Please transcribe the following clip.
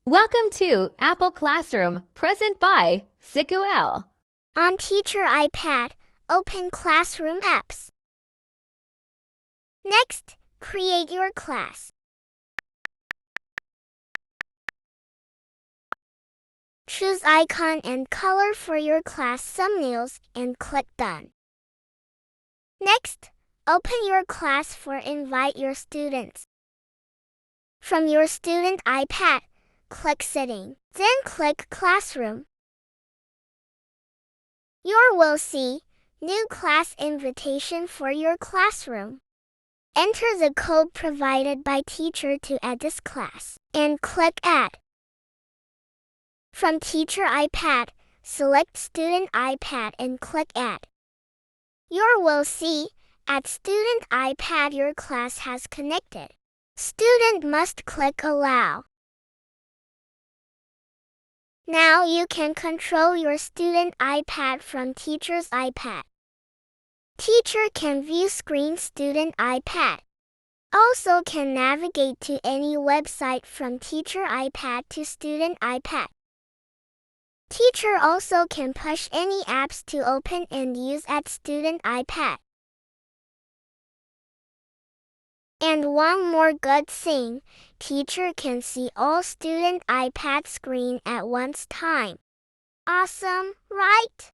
Welcome to Apple Classroom, present by SICUL. On Teacher iPad, open Classroom apps. Next, create your class. Choose icon and color for your class thumbnails and click Done. Next, open your class for Invite your students. From your student iPad, click Setting, then click Classroom. You will see New Class Invitation for your classroom. Enter the code provided by teacher to add this class, and click Add. From Teacher iPad, select Student iPad and click Add. You will see, at Student iPad your class has connected. Student must click Allow. Now you can control your student iPad from teacher's iPad. Teacher can view screen student iPad. Also can navigate to any website from teacher iPad to student iPad. Teacher also can push any apps to open and use at student iPad. And one more good thing, teacher can see all student iPad screen at one time. Awesome, right?